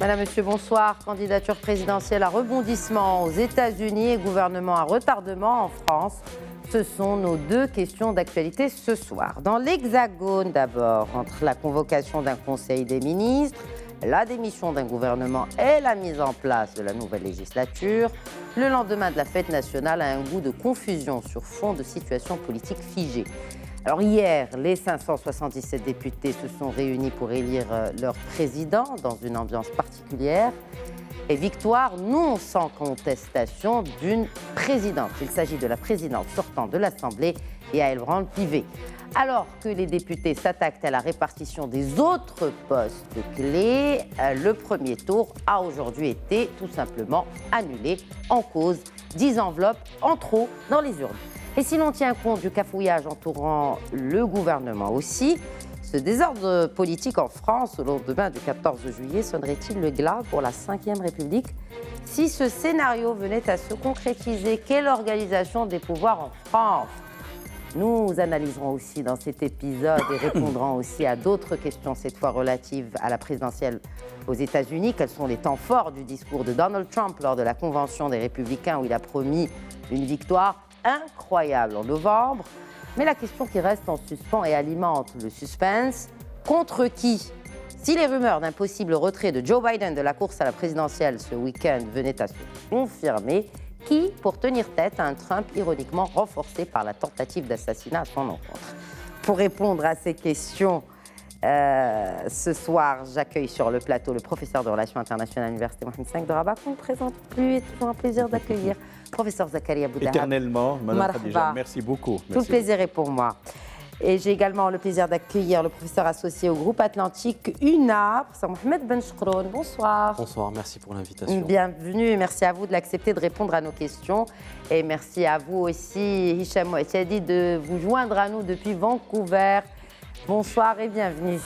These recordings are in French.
Madame, Monsieur, bonsoir. Candidature présidentielle à rebondissement aux États-Unis et gouvernement à retardement en France. Ce sont nos deux questions d'actualité ce soir. Dans l'Hexagone d'abord, entre la convocation d'un Conseil des ministres, la démission d'un gouvernement et la mise en place de la nouvelle législature, le lendemain de la fête nationale a un goût de confusion sur fond de situation politique figée. Alors hier, les 577 députés se sont réunis pour élire leur président dans une ambiance particulière. Et victoire non sans contestation d'une présidente. Il s'agit de la présidente sortante de l'Assemblée, Yaël Braun-Pivet. Alors que les députés s'attaquent à la répartition des autres postes clés, le premier tour a aujourd'hui été tout simplement annulé, en cause 10 enveloppes en trop dans les urnes. Et si l'on tient compte du cafouillage entourant le gouvernement aussi, ce désordre politique en France au lendemain du 14 juillet sonnerait-il le glas pour la Ve République? Si ce scénario venait à se concrétiser, quelle organisation des pouvoirs en France? Nous analyserons aussi dans cet épisode et répondrons aussi à d'autres questions, cette fois relatives à la présidentielle aux États-Unis. Quels sont les temps forts du discours de Donald Trump lors de la convention des Républicains où il a promis une victoire incroyable en novembre? Mais la question qui reste en suspens et alimente le suspense, contre qui? Si les rumeurs d'un possible retrait de Joe Biden de la course à la présidentielle ce week-end venaient à se confirmer, qui pour tenir tête à un Trump ironiquement renforcé par la tentative d'assassinat à son encontre? Pour répondre à ces questions, ce soir, j'accueille sur le plateau le professeur de Relations internationales à l'Université Mohamed V de Rabat, qu'on ne présente plus, et toujours un plaisir d'accueillir. Professeur Zakaria Boudahab. Éternellement, Madame Khadija, merci beaucoup. Tout le plaisir est pour moi. Et j'ai également le plaisir d'accueillir le professeur associé au groupe Atlantique UNA, professeur Mohamed Benchkroun. Bonsoir. Bonsoir, merci pour l'invitation. Bienvenue et merci à vous de l'accepter, de répondre à nos questions. Et merci à vous aussi, Hicham Mouatiadi, de vous joindre à nous depuis Vancouver. Bonsoir et bienvenue.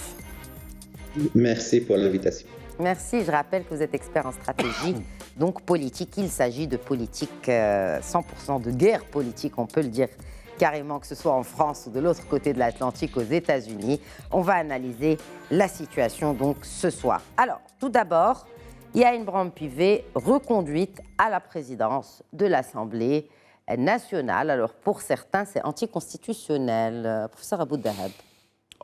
Merci pour l'invitation. Merci, je rappelle que vous êtes expert en stratégie, donc politique. Il s'agit de politique, 100% de guerre politique, on peut le dire carrément, que ce soit en France ou de l'autre côté de l'Atlantique, aux États-Unis. On va analyser la situation donc ce soir. Alors, tout d'abord, Yaël Braun-Pivet reconduite à la présidence de l'Assemblée nationale. Alors, pour certains, c'est anticonstitutionnel. Professeur Abou Dahab.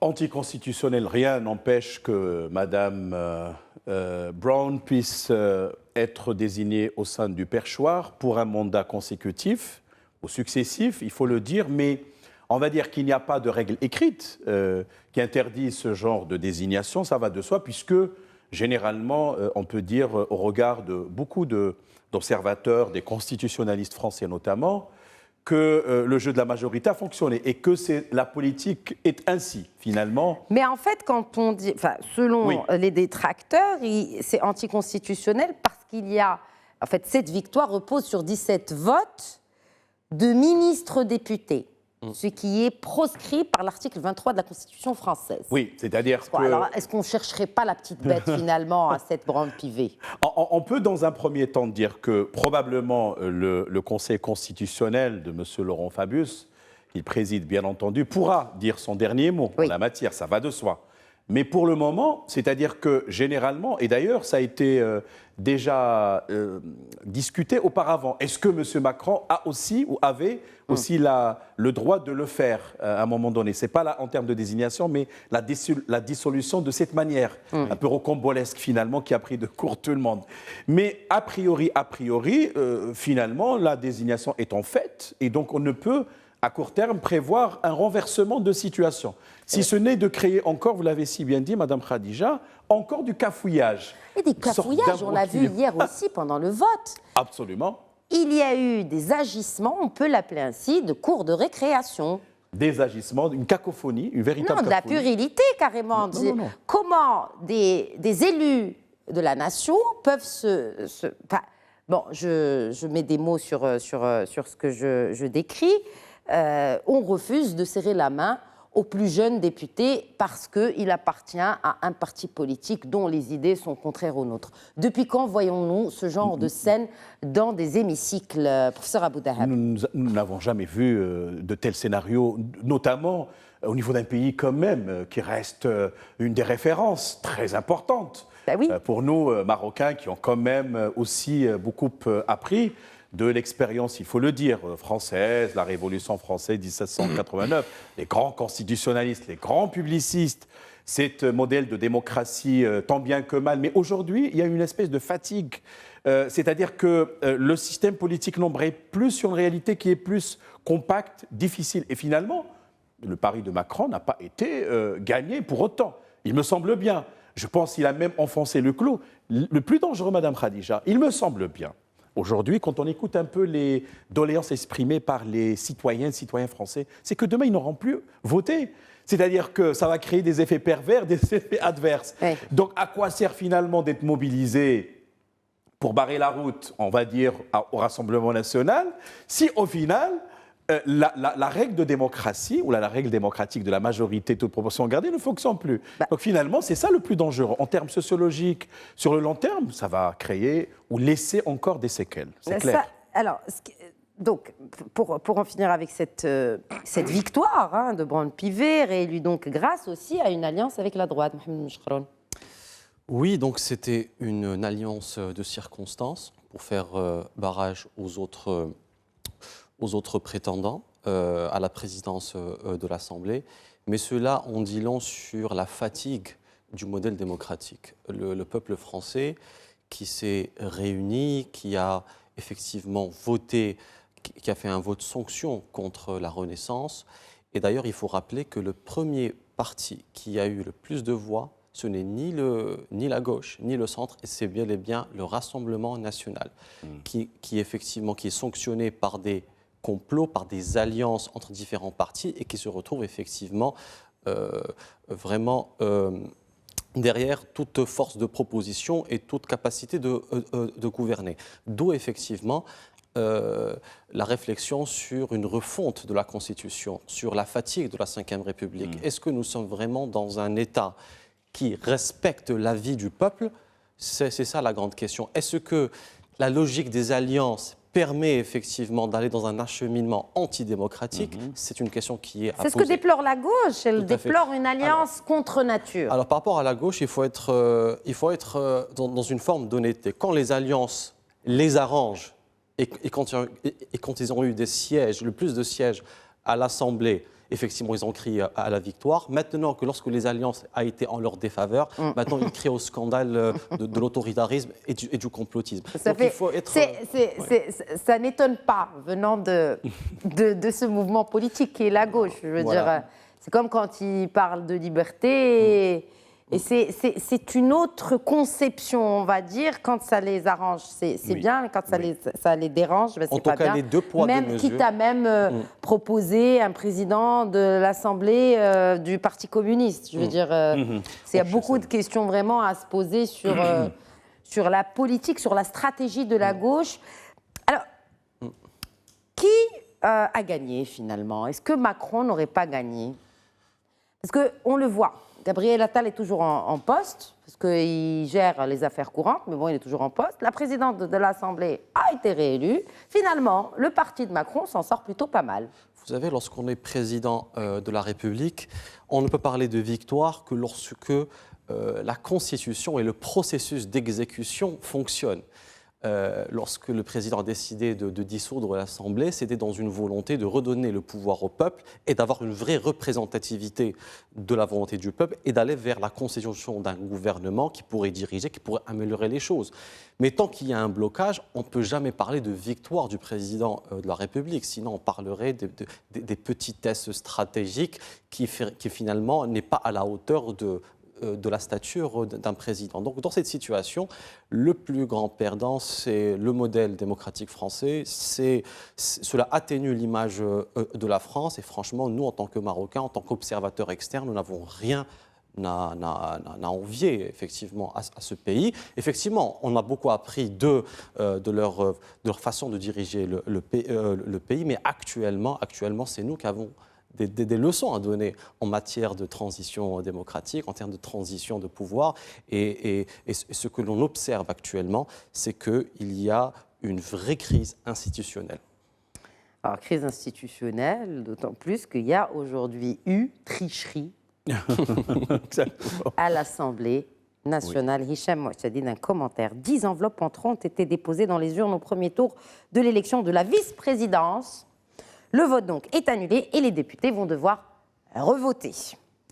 Anticonstitutionnel, rien n'empêche que Madame Brown puisse être désignée au sein du perchoir pour un mandat consécutif ou successif, il faut le dire, mais on va dire qu'il n'y a pas de règle écrite qui interdit ce genre de désignation, ça va de soi, puisque généralement, on peut dire, au regard de beaucoup d'observateurs, des constitutionnalistes français notamment, que le jeu de la majorité a fonctionné et que la politique est ainsi, finalement. Mais en fait, quand on dit, selon les détracteurs, c'est anticonstitutionnel parce qu'il y a, en fait, cette victoire repose sur 17 votes de ministres députés, ce qui est proscrit par l'article 23 de la Constitution française. Oui, c'est-à-dire que... Alors, est-ce qu'on ne chercherait pas la petite bête, finalement, à cette Braun-Pivet? On peut, dans un premier temps, dire que probablement le Conseil constitutionnel de M. Laurent Fabius, qu'il préside bien entendu, pourra dire son dernier mot en la matière, ça va de soi. Mais pour le moment, c'est-à-dire que généralement, et d'ailleurs ça a été déjà discuté auparavant, est-ce que M. Macron a aussi ou avait aussi le droit de le faire à un moment donné? Ce n'est pas là en termes de désignation, mais la dissolution de cette manière, un peu rocambolesque finalement, qui a pris de court tout le monde. Mais a priori, finalement, la désignation étant faite, et donc on ne peut à court terme, prévoir un renversement de situation. Si ce n'est de créer encore, vous l'avez si bien dit, Madame Khadija, encore du cafouillage. Et des cafouillages, on l'a vu hier aussi pendant le vote. Absolument. Il y a eu des agissements, on peut l'appeler ainsi, de cours de récréation. Des agissements, une cacophonie, une véritable cacophonie. Non, de la puérilité, carrément. Non. Comment des élus de la nation peuvent bon, je mets des mots sur ce que je décris. On refuse de serrer la main aux plus jeunes députés parce qu'il appartient à un parti politique dont les idées sont contraires aux nôtres. Depuis quand voyons-nous ce genre de scène dans des hémicycles, professeur Abou Dahab? Nous n'avons jamais vu de tels scénarios, notamment au niveau d'un pays quand même, qui reste une des références très importantes. Ben oui. Pour nous, Marocains, qui ont quand même aussi beaucoup appris de l'expérience, il faut le dire, française, la Révolution française 1789, les grands constitutionnalistes, les grands publicistes, c'est modèle de démocratie tant bien que mal. Mais aujourd'hui, il y a une espèce de fatigue. C'est-à-dire que le système politique n'embraye plus sur une réalité qui est plus compacte, difficile. Et finalement, le pari de Macron n'a pas été gagné pour autant. Il me semble bien. Je pense qu'il a même enfoncé le clou. Le plus dangereux, Madame Khadija, il me semble bien. Aujourd'hui, quand on écoute un peu les doléances exprimées par les citoyens français, c'est que demain, ils n'auront plus voté. C'est-à-dire que ça va créer des effets pervers, des effets adverses. Oui. Donc, à quoi sert finalement d'être mobilisé pour barrer la route, on va dire, au Rassemblement national, si au final, la règle de démocratie, ou la règle démocratique de la majorité, toute proportion gardée, ne fonctionne plus. Donc finalement, c'est ça le plus dangereux. En termes sociologiques, sur le long terme, ça va créer ou laisser encore des séquelles. C'est clair. Alors, donc, pour en finir avec cette victoire de Brown-Pivet, réélu donc grâce aussi à une alliance avec la droite, Mohamed Mouchkroun. Oui, donc c'était une alliance de circonstances pour faire barrage aux autres prétendants à la présidence de l'Assemblée. Mais cela en dit long sur la fatigue du modèle démocratique. Le peuple français qui s'est réuni, qui a effectivement voté, qui a fait un vote sanction contre la Renaissance. Et d'ailleurs, il faut rappeler que le premier parti qui a eu le plus de voix, ce n'est ni la gauche, ni le centre, et c'est bel et bien le Rassemblement national, qui effectivement qui est sanctionné par des complots, par des alliances entre différents partis et qui se retrouve effectivement vraiment derrière toute force de proposition et toute capacité de gouverner. D'où effectivement la réflexion sur une refonte de la Constitution, sur la fatigue de la Ve République. Est-ce que nous sommes vraiment dans un État qui respecte l'avis du peuple? C'est ça la grande question. Est-ce que la logique des alliances permet effectivement d'aller dans un acheminement antidémocratique? C'est une question qui est à poser. C'est ce que déplore la gauche. Elle déplore une alliance contre nature. Alors par rapport à la gauche, il faut être dans une forme d'honnêteté. Quand les alliances les arrangent et quand ils ont eu des sièges, le plus de sièges à l'Assemblée, effectivement, ils ont crié à la victoire. Maintenant que lorsque les alliances ont été en leur défaveur, maintenant ils crient au scandale de l'autoritarisme et du complotisme. Ça n'étonne pas venant de ce mouvement politique qui est la gauche. Je veux dire, c'est comme quand ils parlent de liberté. Et c'est une autre conception, on va dire, quand ça les arrange, c'est bien, mais quand ça les dérange, ben, c'est pas bien. En tout cas, les deux poids, même, deux mesures. Quitte à même proposer un président de l'Assemblée du Parti communiste. Je veux dire, il y a beaucoup de questions vraiment à se poser sur la politique, sur la stratégie de la gauche. Alors, qui a gagné finalement? Est-ce que Macron n'aurait pas gagné? Parce qu'on le voit. Gabriel Attal est toujours en poste, parce qu'il gère les affaires courantes, mais bon, il est toujours en poste. La présidente de l'Assemblée a été réélue. Finalement, le parti de Macron s'en sort plutôt pas mal. Vous savez, lorsqu'on est président de la République, on ne peut parler de victoire que lorsque la Constitution et le processus d'exécution fonctionnent. Lorsque le président a décidé de dissoudre l'Assemblée, c'était dans une volonté de redonner le pouvoir au peuple et d'avoir une vraie représentativité de la volonté du peuple et d'aller vers la constitution d'un gouvernement qui pourrait diriger, qui pourrait améliorer les choses. Mais tant qu'il y a un blocage, on ne peut jamais parler de victoire du président de la République, sinon on parlerait des petitesses stratégiques qui finalement n'est pas à la hauteur de la stature d'un président. Donc, dans cette situation, le plus grand perdant, c'est le modèle démocratique français. Cela atténue l'image de la France. Et franchement, nous, en tant que Marocains, en tant qu'observateurs externes, nous n'avons rien à envier effectivement à ce pays. Effectivement, on a beaucoup appris de leur façon de diriger le pays, mais actuellement, c'est nous qui avons des leçons à donner en matière de transition démocratique, en termes de transition de pouvoir. Et ce que l'on observe actuellement, c'est qu'il y a une vraie crise institutionnelle. Alors, crise institutionnelle, d'autant plus qu'il y a aujourd'hui eu tricherie à l'Assemblée nationale. Oui. Hicham Mouattadi, d'un commentaire. 10 enveloppes entrées ont été déposées dans les urnes au premier tour de l'élection de la vice-présidence. Le vote donc est annulé et les députés vont devoir revoter.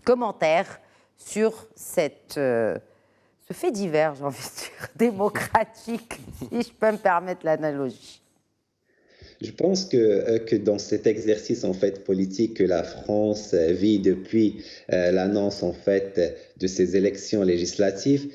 Commentaire sur ce fait divers, j'ai envie de dire, démocratique, si je peux me permettre l'analogie. Je pense que dans cet exercice en fait politique que la France vit depuis l'annonce en fait de ces élections législatives,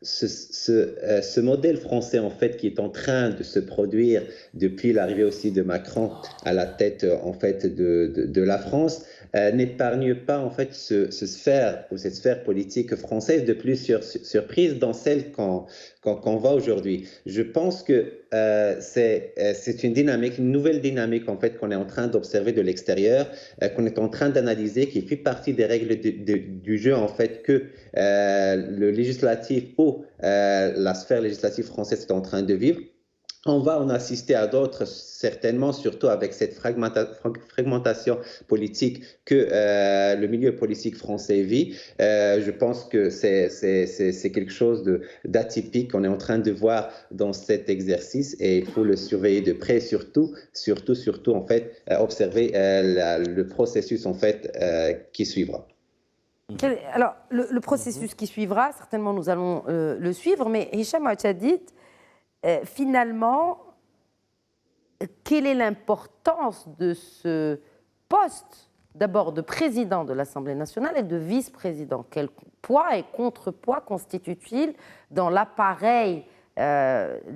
ce modèle français en fait qui est en train de se produire depuis l'arrivée aussi de Macron à la tête en fait de la France n'épargne pas en fait cette sphère politique française de plus surprise dans celle qu'on voit aujourd'hui. Je pense que c'est une nouvelle dynamique en fait qu'on est en train d'observer de l'extérieur, qu'on est en train d'analyser, qui fait partie des règles du jeu en fait que le législatif ou la sphère législative française est en train de vivre. On va en assister à d'autres, certainement, surtout avec cette fragmentation politique que le milieu politique français vit. Je pense que c'est quelque chose d'atypique qu'on est en train de voir dans cet exercice et il faut le surveiller de près, surtout en fait, observer le processus en fait qui suivra. Alors, le processus qui suivra, certainement nous allons le suivre, mais Hicham Mouattadi, finalement, quelle est l'importance de ce poste, d'abord de président de l'Assemblée nationale et de vice-président? Quel poids et contrepoids constitue-t-il dans l'appareil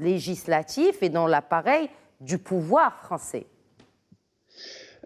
législatif et dans l'appareil du pouvoir français?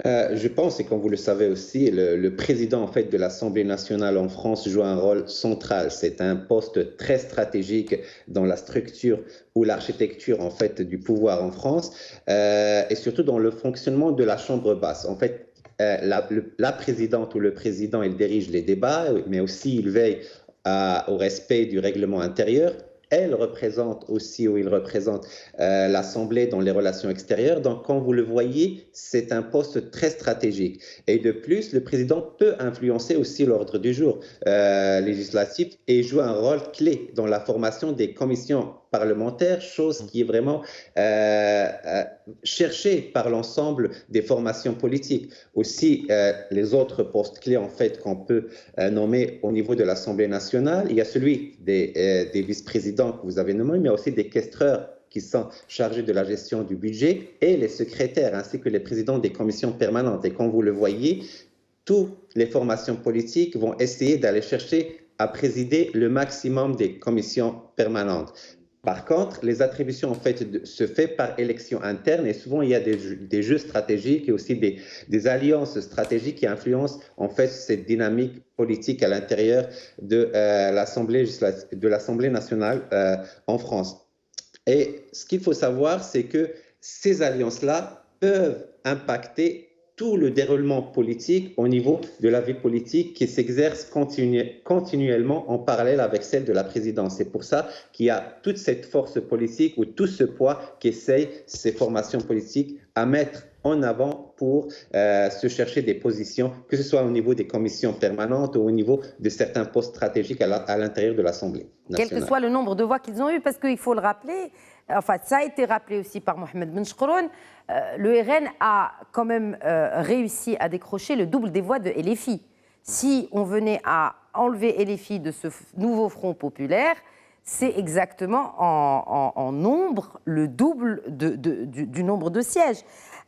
Je pense, et comme vous le savez aussi, le président en fait de l'Assemblée nationale en France joue un rôle central. C'est un poste très stratégique dans la structure ou l'architecture en fait du pouvoir en France et surtout dans le fonctionnement de la Chambre basse. En fait, la présidente ou le président, il dirige les débats, mais aussi il veille au respect du règlement intérieur. Elle représente aussi, ou il représente l'Assemblée dans les relations extérieures. Donc, quand vous le voyez, c'est un poste très stratégique. Et de plus, le président peut influencer aussi l'ordre du jour législatif et joue un rôle clé dans la formation des commissions parlementaires, chose qui est vraiment cherchée par l'ensemble des formations politiques. Aussi, les autres postes clés en fait qu'on peut nommer au niveau de l'Assemblée nationale, il y a celui des vice-présidents que vous avez nommés, mais aussi des questeurs qui sont chargés de la gestion du budget et les secrétaires ainsi que les présidents des commissions permanentes. Et comme vous le voyez, toutes les formations politiques vont essayer d'aller chercher à présider le maximum des commissions permanentes. Par contre, les attributions en fait se font par élection interne et souvent il y a des jeux stratégiques et aussi des alliances stratégiques qui influencent en fait cette dynamique politique à l'intérieur de l'Assemblée nationale en France. Et ce qu'il faut savoir, c'est que ces alliances-là peuvent impacter tout le déroulement politique au niveau de la vie politique qui s'exerce continuellement en parallèle avec celle de la présidence. C'est pour ça qu'il y a toute cette force politique ou tout ce poids qu'essayent ces formations politiques à mettre en avant pour se chercher des positions, que ce soit au niveau des commissions permanentes ou au niveau de certains postes stratégiques à l'intérieur de l'Assemblée nationale. Quel que soit le nombre de voix qu'ils ont eu, parce qu'il faut le rappeler, enfin ça a été rappelé aussi par Mohamed Benchkroun, le RN a quand même réussi à décrocher le double des voix de LFI. Si on venait à enlever LFI de ce nouveau Front populaire, c'est exactement en nombre le double du nombre de sièges.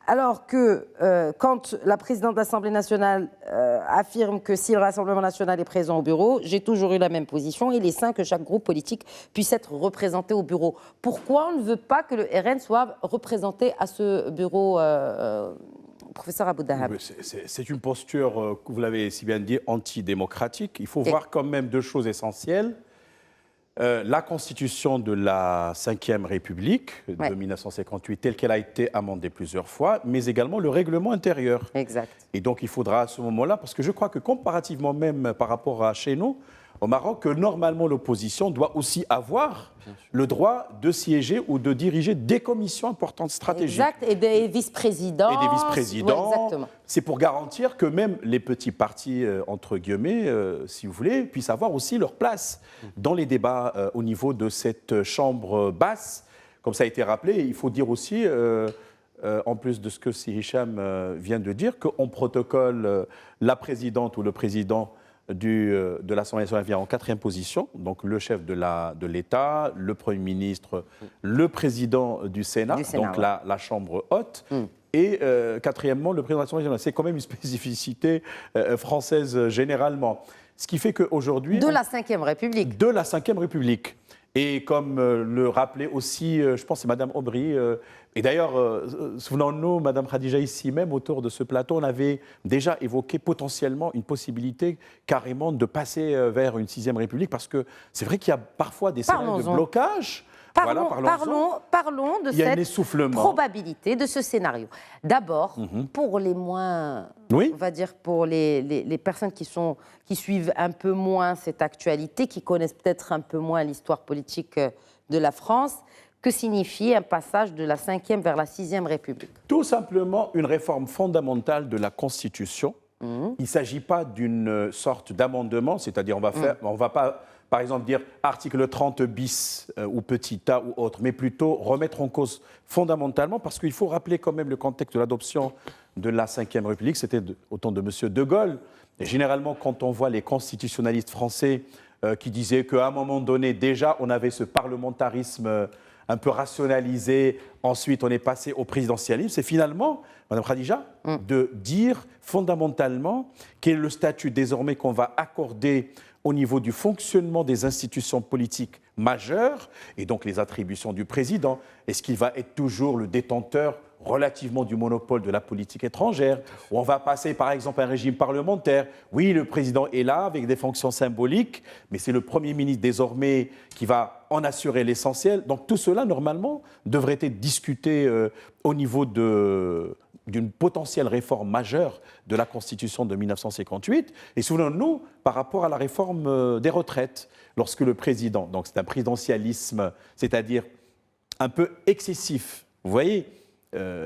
Alors que quand la présidente de l'Assemblée nationale affirme que si le Rassemblement national est présent au bureau, j'ai toujours eu la même position, il est sain que chaque groupe politique puisse être représenté au bureau. Pourquoi on ne veut pas que le RN soit représenté à ce bureau, professeur Abou Dahab? C'est une posture, vous l'avez si bien dit, antidémocratique. Il faut voir quand même deux choses essentielles. La Constitution de la Ve République de 1958, telle qu'elle a été amendée plusieurs fois, mais également le règlement intérieur. Exact. Et donc, il faudra à ce moment-là, parce que je crois que comparativement même par rapport à chez nous, au Maroc, que normalement l'opposition doit aussi avoir le droit de siéger ou de diriger des commissions importantes stratégiques. Exact, et des vice-présidents. Et des vice-présidents. Ouais, exactement. C'est pour garantir que même les petits partis, entre guillemets, si vous voulez, puissent avoir aussi leur place dans les débats au niveau de cette chambre basse. Comme ça a été rappelé, il faut dire aussi, en plus de ce que Si Hicham vient de dire, qu'on protocole la présidente ou le président de l'Assemblée nationale vient en 4e position, donc le chef de l'État, le Premier ministre, le président du Sénat, donc la Chambre haute, et quatrièmement, le président de l'Assemblée nationale. C'est quand même une spécificité française généralement. Ce qui fait qu'aujourd'hui... De la Ve République. De la Ve République. Et comme le rappelait aussi, je pense, c'est Mme Aubry. Et d'ailleurs, souvenons-nous, Mme Khadija, ici même, autour de ce plateau, on avait déjà évoqué potentiellement une possibilité carrément de passer vers une 6e République, parce que c'est vrai qu'il y a parfois des scénarios de blocage. Parlons de cette probabilité, de ce scénario. D'abord, pour les moins, on va dire pour les personnes qui suivent un peu moins cette actualité, qui connaissent peut-être un peu moins l'histoire politique de la France, que signifie un passage de la 5e vers la 6e République? Tout simplement une réforme fondamentale de la Constitution. Il ne s'agit pas d'une sorte d'amendement, c'est-à-dire on va pas... Par exemple, dire article 30 bis ou petit a ou autre, mais plutôt remettre en cause fondamentalement, parce qu'il faut rappeler quand même le contexte de l'adoption de la Ve République, c'était au temps de M. De Gaulle. Et généralement, quand on voit les constitutionnalistes français qui disaient qu'à un moment donné, déjà, on avait ce parlementarisme un peu rationalisé, ensuite on est passé au présidentialisme, c'est finalement, Mme Khadija, de dire fondamentalement quel est le statut désormais qu'on va accorder au niveau du fonctionnement des institutions politiques majeures, et donc les attributions du président. Est-ce qu'il va être toujours le détenteur relativement du monopole de la politique étrangère, ou on va passer par exemple à un régime parlementaire? Oui, le président est là avec des fonctions symboliques, mais c'est le Premier ministre désormais qui va en assurer l'essentiel. Donc tout cela, normalement, devrait être discuté au niveau d'une potentielle réforme majeure de la Constitution de 1958. Et souvenons-nous, par rapport à la réforme des retraites, lorsque le président, donc c'est un présidentialisme, c'est-à-dire un peu excessif, vous voyez,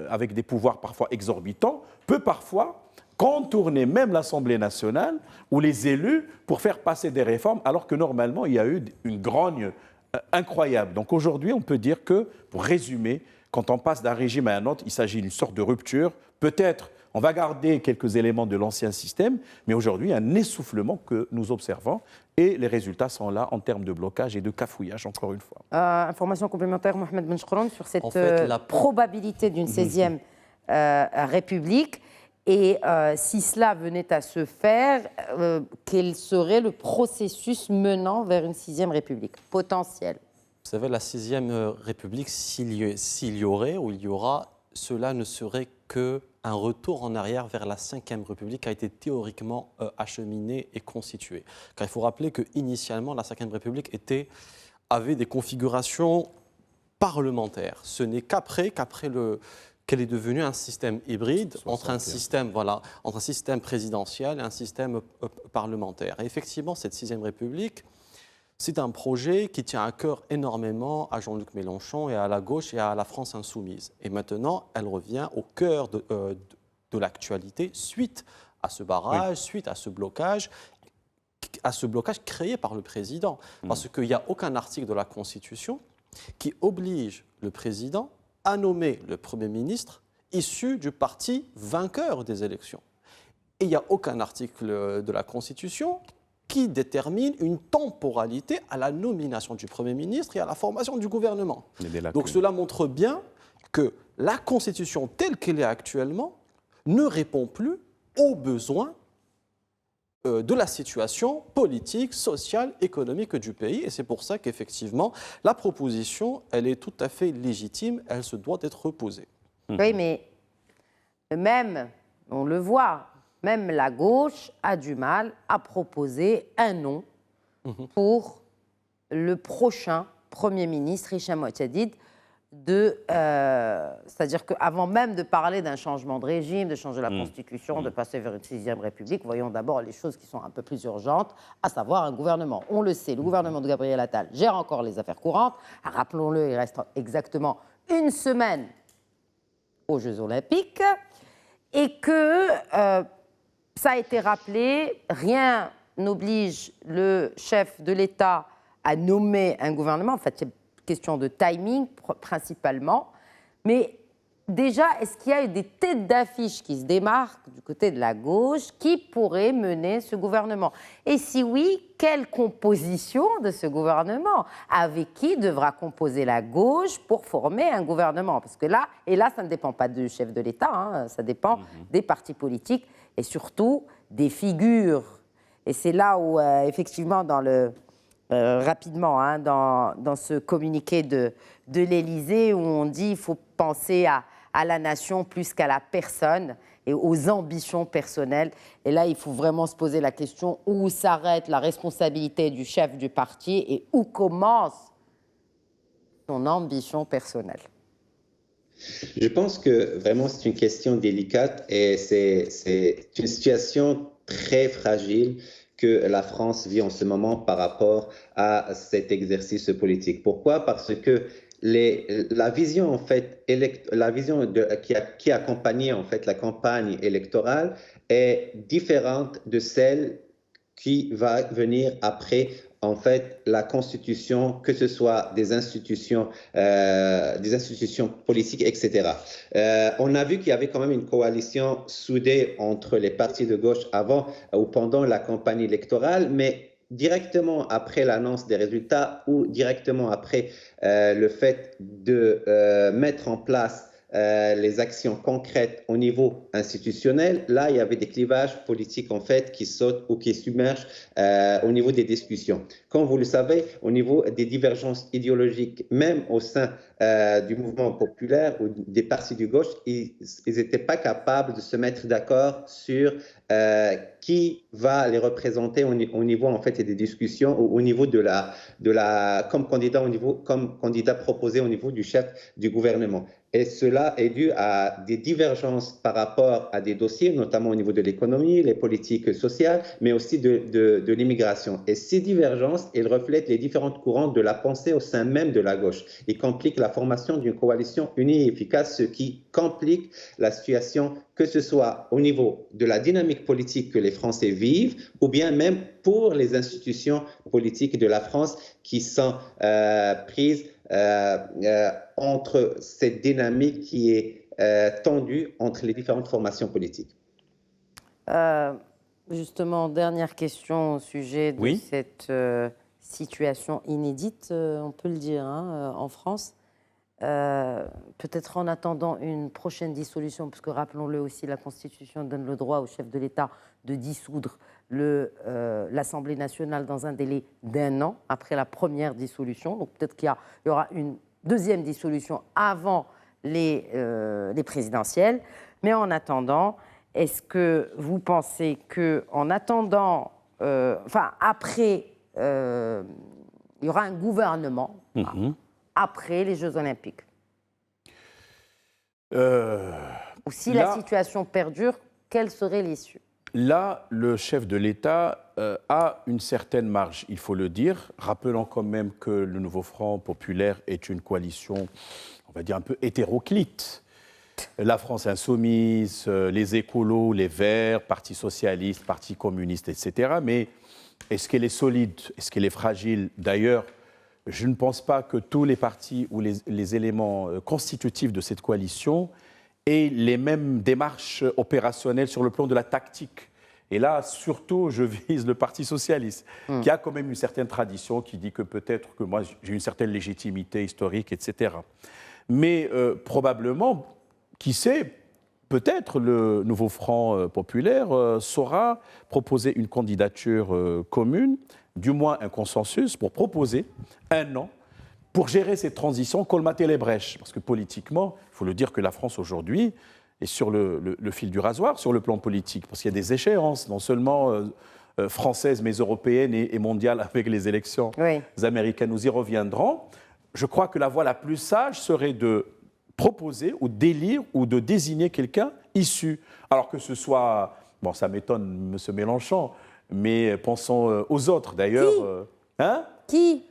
avec des pouvoirs parfois exorbitants, peut parfois contourner même l'Assemblée nationale ou les élus pour faire passer des réformes, alors que normalement, il y a eu une grogne incroyable. Donc aujourd'hui, on peut dire que, pour résumer, quand on passe d'un régime à un autre, il s'agit d'une sorte de rupture. Peut-être, on va garder quelques éléments de l'ancien système, mais aujourd'hui, un essoufflement que nous observons. Et les résultats sont là en termes de blocage et de cafouillage, encore une fois. Information complémentaire, Mohamed Benchkroun, sur cette probabilité d'une 16e République. Et si cela venait à se faire, quel serait le processus menant vers une 6e République potentielle? Vous savez, la 6e République, s'il y aurait ou il y aura, cela ne serait qu'un retour en arrière vers la 5e République qui a été théoriquement acheminée et constituée. Car il faut rappeler qu'initialement, la 5e République avait des configurations parlementaires. Ce n'est qu'après qu'elle est devenue un système hybride entre un système présidentiel et un système parlementaire. Et effectivement, cette 6e République, c'est un projet qui tient à cœur énormément à Jean-Luc Mélenchon et à la gauche et à la France insoumise. Et maintenant, elle revient au cœur de l'actualité suite à ce barrage, suite à ce blocage créé par le président. Parce qu'il n'y a aucun article de la Constitution qui oblige le président à nommer le Premier ministre issu du parti vainqueur des élections. Et il n'y a aucun article de la Constitution qui détermine une temporalité à la nomination du Premier ministre et à la formation du gouvernement. Donc cela montre bien que la Constitution telle qu'elle est actuellement ne répond plus aux besoins de la situation politique, sociale, économique du pays. Et c'est pour ça qu'effectivement, la proposition, elle est tout à fait légitime, elle se doit être reposée. Oui, mais même, on le voit, même la gauche a du mal à proposer un nom pour le prochain Premier ministre, Hicham Ouattadid, c'est-à-dire qu'avant même de parler d'un changement de régime, de changer la Constitution, de passer vers une 6e République, voyons d'abord les choses qui sont un peu plus urgentes, à savoir un gouvernement. On le sait, le gouvernement de Gabriel Attal gère encore les affaires courantes. Rappelons-le, il reste exactement une semaine aux Jeux Olympiques et que, ça a été rappelé, rien n'oblige le chef de l'État à nommer un gouvernement. En fait, c'est question de timing principalement, mais déjà, est-ce qu'il y a eu des têtes d'affiche qui se démarquent du côté de la gauche qui pourraient mener ce gouvernement? Et si oui, quelle composition de ce gouvernement? Avec qui devra composer la gauche pour former un gouvernement? Parce que là, ça ne dépend pas du chef de l'État, hein, ça dépend des partis politiques et surtout des figures. Et c'est là où, effectivement, rapidement, hein, dans ce communiqué de l'Élysée où on dit qu'il faut penser à la nation plus qu'à la personne et aux ambitions personnelles. Et là, il faut vraiment se poser la question où s'arrête la responsabilité du chef du parti et où commence son ambition personnelle. Je pense que vraiment c'est une question délicate et c'est une situation très fragile que la France vit en ce moment par rapport à cet exercice politique. Pourquoi? Parce que la vision en fait, qui accompagnait en fait la campagne électorale est différente de celle qui va venir après en fait la Constitution, que ce soit des institutions politiques, etc. On a vu qu'il y avait quand même une coalition soudée entre les partis de gauche avant ou pendant la campagne électorale, mais directement après l'annonce des résultats ou directement après le fait de mettre en place les actions concrètes au niveau institutionnel, là, il y avait des clivages politiques, en fait, qui sautent ou qui submergent au niveau des discussions. Comme vous le savez, au niveau des divergences idéologiques, même au sein du mouvement populaire ou des partis de gauche, ils n'étaient pas capables de se mettre d'accord sur qui va les représenter au niveau, en fait, des discussions ou au niveau comme candidat proposé au niveau du chef du gouvernement. Et cela est dû à des divergences par rapport à des dossiers, notamment au niveau de l'économie, les politiques sociales, mais aussi de l'immigration. Et ces divergences, elles reflètent les différentes courants de la pensée au sein même de la gauche et compliquent la formation d'une coalition unie et efficace, ce qui complique la situation, que ce soit au niveau de la dynamique politique que les Français vivent, ou bien même pour les institutions politiques de la France qui sont prises entre cette dynamique qui est tendue entre les différentes formations politiques. Justement, dernière question au sujet de cette situation inédite, on peut le dire, hein, en France. Peut-être en attendant une prochaine dissolution, parce que rappelons-le aussi, la Constitution donne le droit au chef de l'État de dissoudre l'Assemblée nationale dans un délai d'1 an après la première dissolution. Donc peut-être qu'il y aura une deuxième dissolution avant les présidentielles. Mais en attendant, est-ce que vous pensez qu'en attendant, après, il y aura un gouvernement après les Jeux Olympiques? Ou si la situation perdure, quelle serait l'issue? Là, le chef de l'État a une certaine marge, il faut le dire. Rappelons quand même que le Nouveau Front populaire est une coalition, on va dire, un peu hétéroclite. La France insoumise, les écolos, les Verts, Parti socialiste, Parti communiste, etc. Mais est-ce qu'elle est solide? Est-ce qu'elle est fragile? D'ailleurs, je ne pense pas que tous les partis ou les éléments constitutifs de cette coalition aient les mêmes démarches opérationnelles sur le plan de la tactique. Et là, surtout, je vise le Parti socialiste, qui a quand même une certaine tradition, qui dit que peut-être que moi, j'ai une certaine légitimité historique, etc. Mais probablement, qui sait, peut-être le Nouveau Front populaire saura proposer une candidature commune, du moins un consensus, pour proposer un an pour gérer cette transition, colmater les brèches. Parce que politiquement, il faut le dire que la France aujourd'hui est sur le fil du rasoir sur le plan politique, parce qu'il y a des échéances, non seulement française, mais européenne et mondiale avec les élections américaines. Nous y reviendrons. Je crois que la voie la plus sage serait de proposer ou d'élire ou de désigner quelqu'un issu. Alors que ce soit, bon, ça m'étonne, M. Mélenchon, mais pensons aux autres d'ailleurs. Qui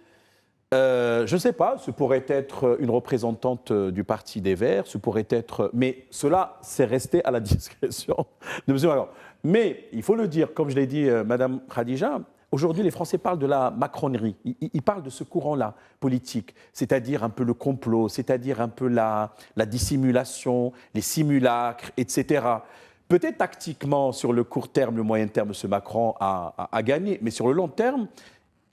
je ne sais pas, ce pourrait être une représentante du Parti des Verts, ce pourrait être... Mais cela, c'est resté à la discrétion de M. Macron. Mais, il faut le dire, comme je l'ai dit, Mme Khadija, aujourd'hui, les Français parlent de la macronerie. Ils parlent de ce courant-là politique, c'est-à-dire un peu le complot, c'est-à-dire un peu la dissimulation, les simulacres, etc. Peut-être tactiquement, sur le court terme, le moyen terme, M. Macron a gagné, mais sur le long terme,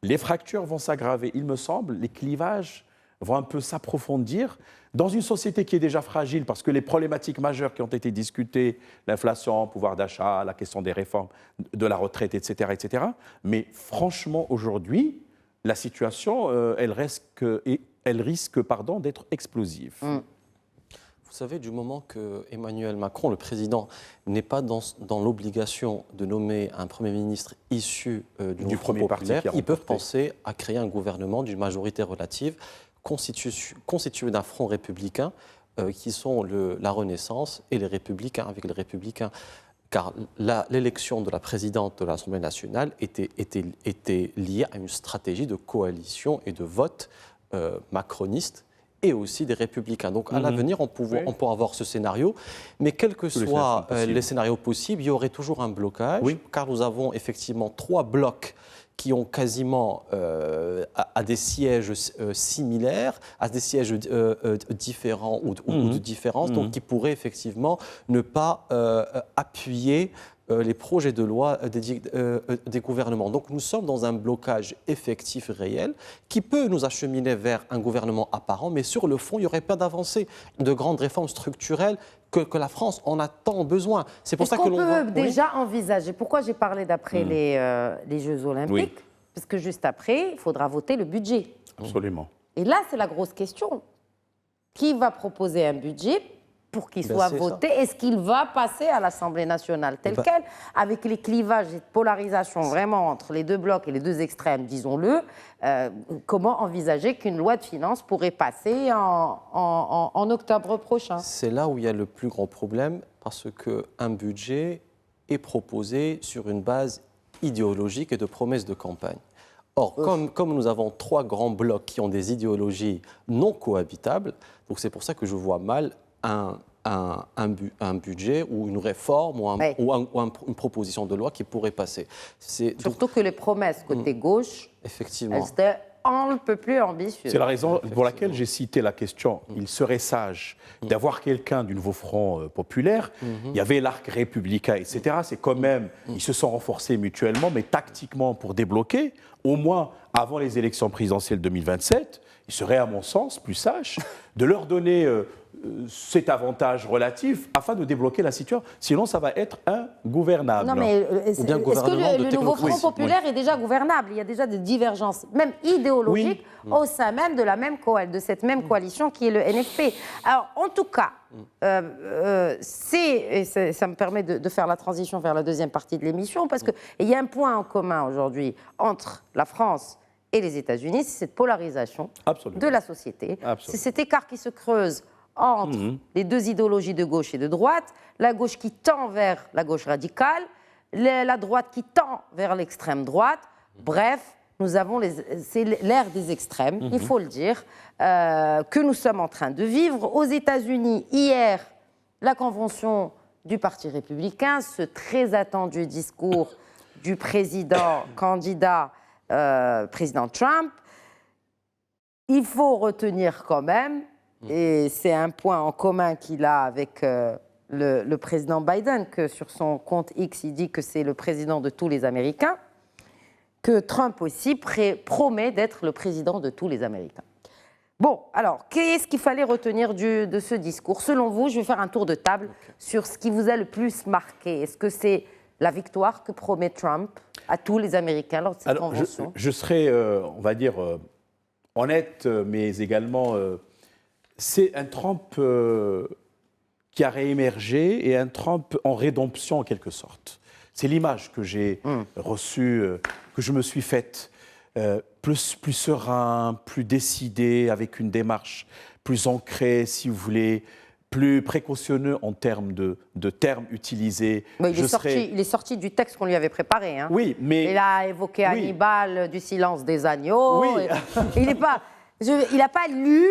les fractures vont s'aggraver. Il me semble, les clivages vont un peu s'approfondir dans une société qui est déjà fragile parce que les problématiques majeures qui ont été discutées, l'inflation, le pouvoir d'achat, la question des réformes de la retraite, etc., etc. Mais franchement, aujourd'hui, la situation, elle risque d'être explosive. Vous savez, du moment que Emmanuel Macron, le président, n'est pas dans l'obligation de nommer un Premier ministre issu du Front populaire, ils peuvent penser à créer un gouvernement d'une majorité relative constitué d'un front républicain qui sont la Renaissance et les Républicains, avec les Républicains. Car l'élection de la présidente de l'Assemblée nationale était liée à une stratégie de coalition et de vote macroniste et aussi des Républicains. Donc à l'avenir, on pourra avoir ce scénario, mais quels que soient les scénarios possibles, il y aurait toujours un blocage, car nous avons effectivement 3 blocs qui ont quasiment à des sièges similaires, à des sièges différents ou de différence, donc qui pourraient effectivement ne pas appuyer les projets de loi des gouvernements. Donc nous sommes dans un blocage effectif réel qui peut nous acheminer vers un gouvernement apparent, mais sur le fond, il n'y aurait pas d'avancée de grandes réformes structurelles que la France en a tant besoin. C'est pour ça que l'on peut déjà envisager. Pourquoi j'ai parlé d'après les Jeux Olympiques? Parce que juste après, il faudra voter le budget. Absolument. Et là, c'est la grosse question. Qui va proposer un budget pour qu'il soit voté? Est-ce qu'il va passer à l'Assemblée nationale tel quel, avec les clivages et polarisation vraiment entre les 2 blocs et les 2 extrêmes, disons-le, comment envisager qu'une loi de finances pourrait passer en octobre prochain? C'est là où il y a le plus grand problème, parce qu'un budget est proposé sur une base idéologique et de promesses de campagne. Or, comme nous avons 3 grands blocs qui ont des idéologies non cohabitables, donc c'est pour ça que je vois mal un budget ou une réforme ou une proposition de loi qui pourrait passer. Surtout que les promesses côté gauche, effectivement, elles étaient on ne peut plus ambitieuses. C'est la raison pour laquelle j'ai cité la question. Il serait sage d'avoir quelqu'un du nouveau Front populaire. Il y avait l'arc républicain, etc. C'est quand même, ils se sont renforcés mutuellement, mais tactiquement pour débloquer, au moins avant les élections présidentielles 2027, il serait, à mon sens, plus sage de leur donner cet avantage relatif afin de débloquer la situation. Sinon, ça va être ingouvernable. Non, mais est-ce que le nouveau Front populaire est déjà gouvernable? Il y a déjà des divergences, même idéologiques, au sein même de cette même coalition qui est le NFP. Alors, en tout cas, ça me permet de faire la transition vers la deuxième partie de l'émission, parce qu'il y a un point en commun aujourd'hui entre la France et les États-Unis, c'est cette polarisation de la société. C'est cet écart qui se creuse entre les 2 idéologies de gauche et de droite, la gauche qui tend vers la gauche radicale, la droite qui tend vers l'extrême droite. Bref, c'est l'ère des extrêmes, il faut le dire, que nous sommes en train de vivre. Aux États-Unis, hier, la convention du Parti républicain, ce très attendu discours du candidat président Trump. Il faut retenir quand même, et c'est un point en commun qu'il a avec le président Biden, que sur son compte X, il dit que c'est le président de tous les Américains, que Trump aussi promet d'être le président de tous les Américains. Bon, alors, qu'est-ce qu'il fallait retenir de ce discours? Selon vous, je vais faire un tour de table sur ce qui vous a le plus marqué. Est-ce que c'est la victoire que promet Trump à tous les Américains lors de cette convention? Je serai, on va dire, honnête, mais également... c'est un Trump qui a réémergé et un Trump en rédemption en quelque sorte. C'est l'image que j'ai reçue, que je me suis faite. Plus serein, plus décidé, avec une démarche plus ancrée, si vous voulez, plus précautionneux en termes de termes utilisés. Mais il est sorti du texte qu'on lui avait préparé. Hein. Oui, mais... Il a évoqué Hannibal, du silence des agneaux. Oui. Il n'est pas... il n'a pas lu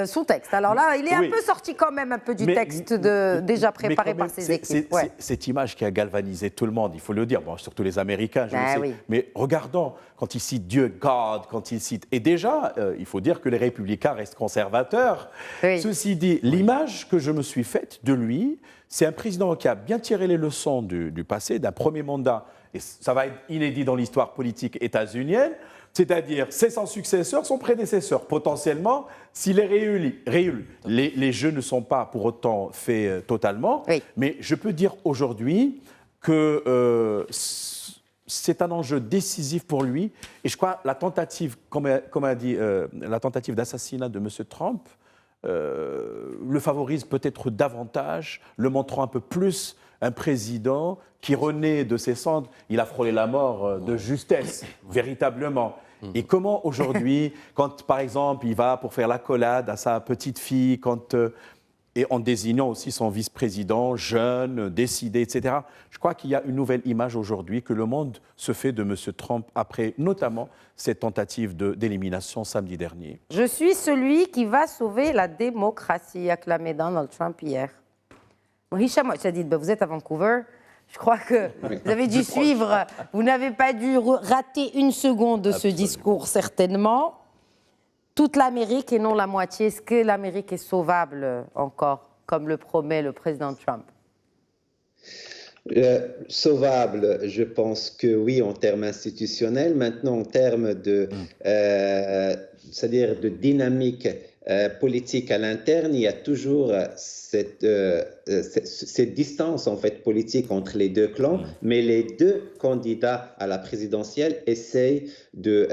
son texte. Alors là, il est un peu sorti quand même un peu du texte déjà préparé par ses équipes. Cette image qui a galvanisé tout le monde, il faut le dire, bon, surtout les Américains, je le sais. Oui. Mais regardons, quand il cite Dieu, God, quand il cite... Et déjà, il faut dire que les républicains restent conservateurs. Oui. Ceci dit, l'image que je me suis faite de lui, c'est un président qui a bien tiré les leçons du passé, d'un premier mandat, et ça va être inédit dans l'histoire politique états-unienne. C'est-à-dire, c'est son successeur, son prédécesseur. Potentiellement, s'il est réélu. Les jeux ne sont pas pour autant faits totalement. Oui. Mais je peux dire aujourd'hui que c'est un enjeu décisif pour lui. Et je crois la tentative, comme a dit, la tentative d'assassinat de M. Trump le favorise peut-être davantage, le montrant un peu plus un président qui renaît de ses cendres. Il a frôlé la mort de justesse, véritablement. Et comment aujourd'hui, quand par exemple il va pour faire l'accolade à sa petite fille, et en désignant aussi son vice-président, jeune, décidé, etc. Je crois qu'il y a une nouvelle image aujourd'hui que le monde se fait de M. Trump après notamment cette tentative d'élimination samedi dernier. Je suis celui qui va sauver la démocratie, acclamé Donald Trump hier. Hicham Chadid, vous êtes à Vancouver. Je crois que vous avez dû suivre, vous n'avez pas dû rater une seconde de ce discours, certainement. Toute l'Amérique et non la moitié. Est-ce que l'Amérique est sauvable encore, comme le promet le président Trump? Sauvable, je pense que oui, en termes institutionnels. Maintenant, en termes c'est-à-dire de dynamique politique à l'interne, il y a toujours cette distance en fait politique entre les deux clans, mais les deux candidats à la présidentielle essayent de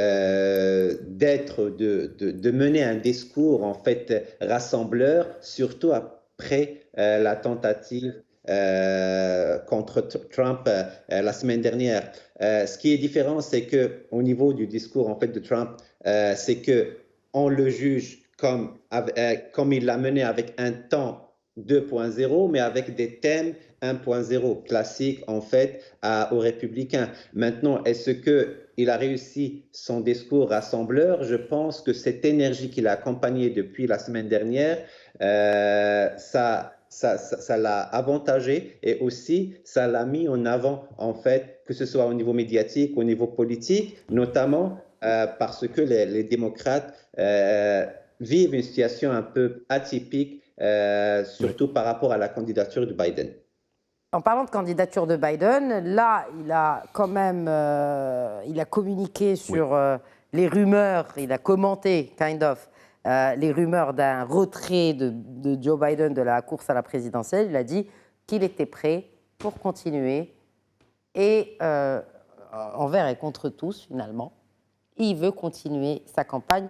mener un discours en fait rassembleur, surtout après la tentative contre Trump la semaine dernière. Ce qui est différent, c'est que au niveau du discours en fait de Trump, c'est que on le juge comme il l'a mené avec un temps 2.0, mais avec des thèmes 1.0 classiques en fait aux républicains. Maintenant, est-ce qu'il a réussi son discours rassembleur? Je pense que cette énergie qu'il a accompagnée depuis la semaine dernière, ça l'a avantagé et aussi ça l'a mis en avant en fait, que ce soit au niveau médiatique, au niveau politique, notamment parce que les démocrates vivent une situation un peu atypique, surtout par rapport à la candidature de Biden. En parlant de candidature de Biden, là, il a quand même il a communiqué sur les rumeurs, il a commenté, les rumeurs d'un retrait de Joe Biden de la course à la présidentielle. Il a dit qu'il était prêt pour continuer et envers et contre tous, finalement. Il veut continuer sa campagne.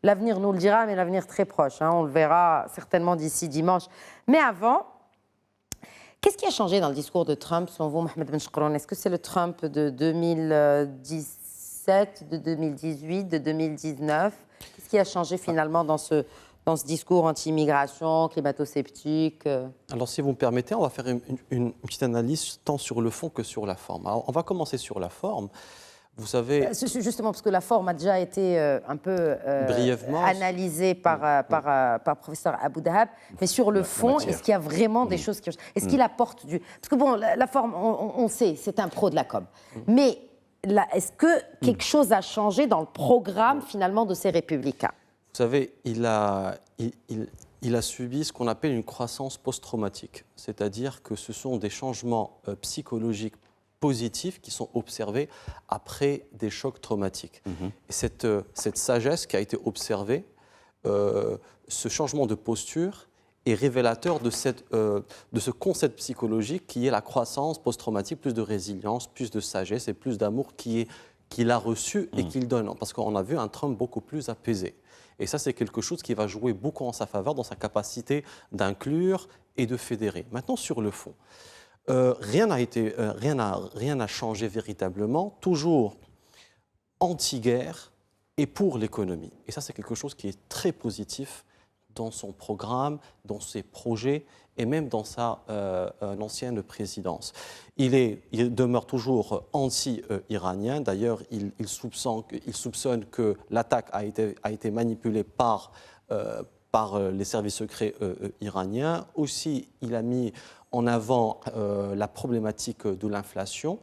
L'avenir nous le dira, mais l'avenir très proche. On le verra certainement d'ici dimanche. Mais avant, qu'est-ce qui a changé dans le discours de Trump, selon vous, Mohamed Benchkroun? Est-ce que c'est le Trump de 2017, de 2018, de 2019? Qu'est-ce qui a changé finalement dans ce discours anti-immigration, climato-sceptique? Alors, si vous me permettez, on va faire une petite analyse tant sur le fond que sur la forme. Alors, on va commencer sur la forme. Vous savez... Justement, parce que la forme a déjà été un peu analysée par professeur Abou Dahab, mais sur le fond, est-ce qu'il y a vraiment des choses qui... Est-ce qu'il apporte du... Parce que bon, la forme, on sait, c'est un pro de la com. Mais est-ce que quelque chose a changé dans le programme, finalement, de ces républicains? Vous savez, il a subi ce qu'on appelle une croissance post-traumatique. C'est-à-dire que ce sont des changements psychologiques positifs qui sont observés après des chocs traumatiques. Et cette sagesse qui a été observée, ce changement de posture est révélateur de ce concept psychologique qui est la croissance post-traumatique, plus de résilience, plus de sagesse et plus d'amour qu'il a reçu et qu'il donne. Parce qu'on a vu un Trump beaucoup plus apaisé. Et ça, c'est quelque chose qui va jouer beaucoup en sa faveur dans sa capacité d'inclure et de fédérer. Maintenant, sur le fond, Rien n'a changé véritablement, toujours anti-guerre et pour l'économie. Et ça, c'est quelque chose qui est très positif dans son programme, dans ses projets et même dans sa ancienne présidence. Il demeure toujours anti-iranien. D'ailleurs, il soupçonne que l'attaque a été manipulée par les services secrets iraniens. Aussi, il a mis en avant la problématique de l'inflation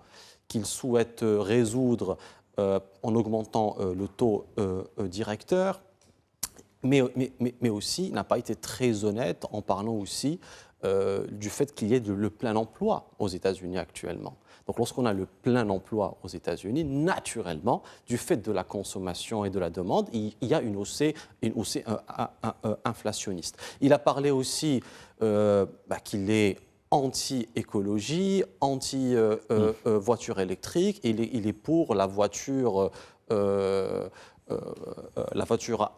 qu'il souhaite résoudre en augmentant le taux directeur. Mais aussi, il n'a pas été très honnête en parlant aussi du fait qu'il y ait le plein emploi aux États-Unis actuellement. Donc lorsqu'on a le plein emploi aux États-Unis, naturellement, du fait de la consommation et de la demande, il y a une hausse inflationniste. Il a parlé aussi qu'il est anti-écologie, anti-voiture électrique, il est pour la voiture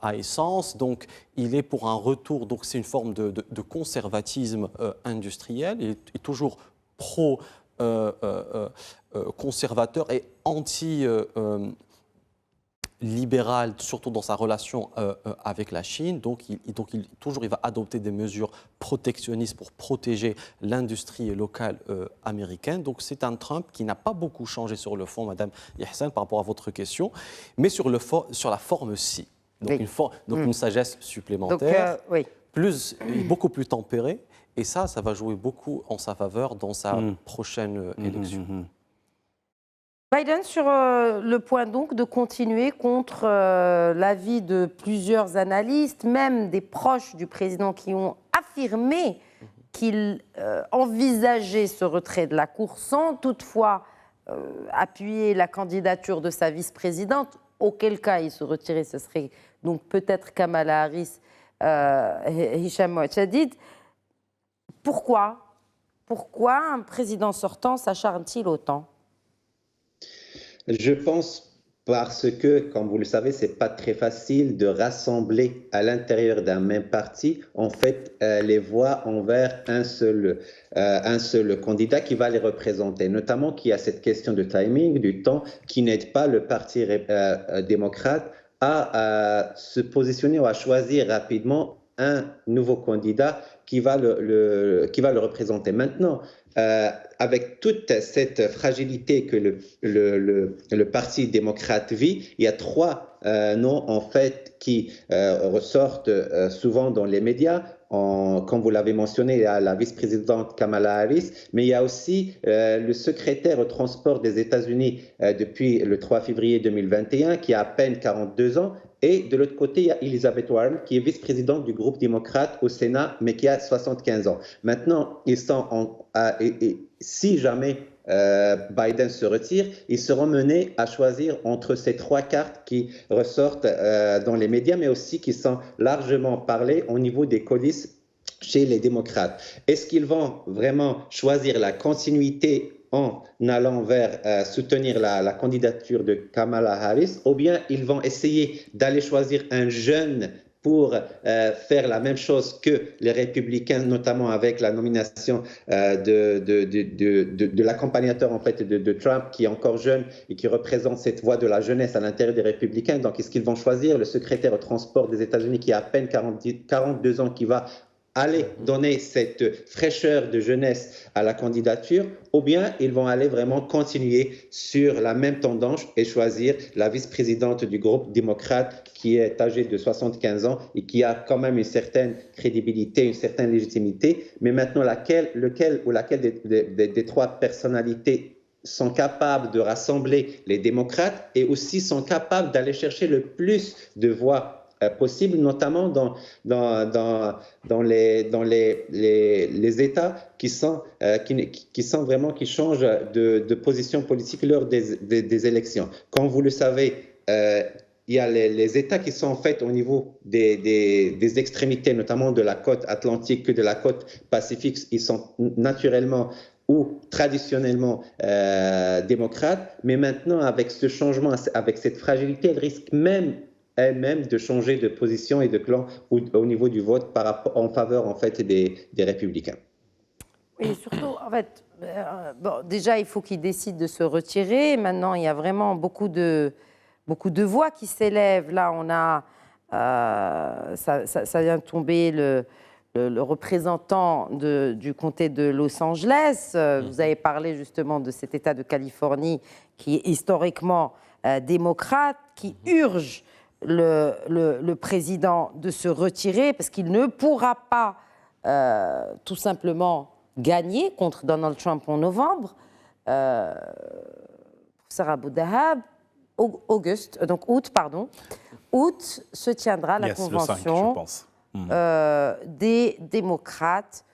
à essence, donc il est pour un retour, donc c'est une forme de conservatisme industriel, il est toujours pro-conservateur et anti-libéral, surtout dans sa relation avec la Chine, donc il va adopter des mesures protectionnistes pour protéger l'industrie locale américaine. Donc c'est un Trump qui n'a pas beaucoup changé sur le fond, Madame Yahsan, par rapport à votre question, mais sur la forme, si. Donc, oui. Une sagesse supplémentaire, beaucoup plus tempérée, et ça va jouer beaucoup en sa faveur dans sa prochaine élection. Biden sur le point donc de continuer contre l'avis de plusieurs analystes, même des proches du président qui ont affirmé qu'il envisageait ce retrait de la course sans toutefois appuyer la candidature de sa vice-présidente, auquel cas il se retirait, ce serait donc peut-être Kamala Harris, Hicham Mouachadid. Pourquoi un président sortant s'acharne-t-il autant ? Je pense parce que, comme vous le savez, ce n'est pas très facile de rassembler à l'intérieur d'un même parti, en fait, les voix envers un seul candidat qui va les représenter. Notamment qu'il y a cette question de timing, du temps, qui n'aide pas le Parti démocrate à se positionner ou à choisir rapidement un nouveau candidat qui va le représenter. Maintenant, avec toute cette fragilité que le Parti démocrate vit, il y a trois noms en fait qui ressortent souvent dans les médias. Comme vous l'avez mentionné, il y a la vice-présidente Kamala Harris, mais il y a aussi le secrétaire au transport des États-Unis depuis le 3 février 2021, qui a à peine 42 ans. Et de l'autre côté, il y a Elizabeth Warren, qui est vice-présidente du groupe démocrate au Sénat, mais qui a 75 ans. Maintenant, si jamais Biden se retire, ils seront menés à choisir entre ces trois cartes qui ressortent dans les médias, mais aussi qui sont largement parlées au niveau des coulisses chez les démocrates. Est-ce qu'ils vont vraiment choisir la continuité en allant vers soutenir la candidature de Kamala Harris, ou bien ils vont essayer d'aller choisir un jeune pour faire la même chose que les républicains, notamment avec la nomination de l'accompagnateur en fait de Trump, qui est encore jeune et qui représente cette voix de la jeunesse à l'intérieur des républicains. Donc, est-ce qu'ils vont choisir le secrétaire au transport des États-Unis qui a à peine 42 ans, qui va aller donner cette fraîcheur de jeunesse à la candidature, ou bien ils vont aller vraiment continuer sur la même tendance et choisir la vice-présidente du groupe démocrate qui est âgée de 75 ans et qui a quand même une certaine crédibilité, une certaine légitimité. Mais maintenant, laquelle des trois personnalités sont capables de rassembler les démocrates et aussi sont capables d'aller chercher le plus de voix possible, notamment dans les États qui changent de position politique lors des élections. Comme vous le savez, il y a les États qui sont en fait au niveau des extrémités, notamment de la côte atlantique que de la côte pacifique. Ils sont naturellement ou traditionnellement démocrates, mais maintenant avec ce changement, avec cette fragilité, elles risquent elle-même de changer de position et de clan au niveau du vote en faveur en fait des républicains. Oui, surtout, en fait, bon, déjà, il faut qu'il décide de se retirer. Maintenant, il y a vraiment beaucoup de voix qui s'élèvent. Là, on a, ça vient de tomber le représentant du comté de Los Angeles. Vous avez parlé justement de cet État de Californie qui est historiquement démocrate, qui urge le président de se retirer parce qu'il ne pourra pas tout simplement gagner contre Donald Trump en novembre. Sarah Boudahab, août se tiendra la convention le 5, je pense. Des démocrates.